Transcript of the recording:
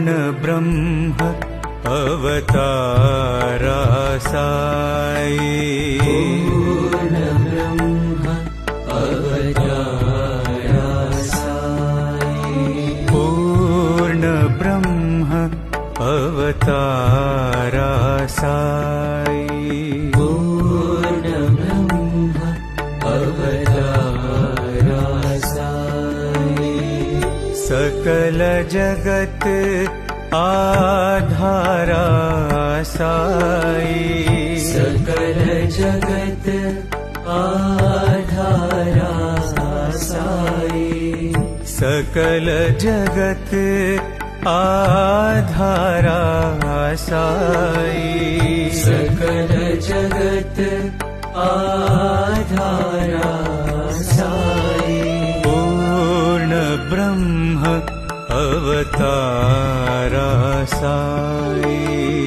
ब्रह्म अवतारा साई। पूर्ण ब्रह्म अवतारा साई। पूर्ण ब्रह्म अवतारा साई। पूर्ण ब्रह्म अवतारा साई। सकल जगत आधारा साई। सकल जगत आधारा साई। सकल जगत आधारा साई। सकल जगत आधारा साई। पूर्ण ब्रह्म अवतारा साई।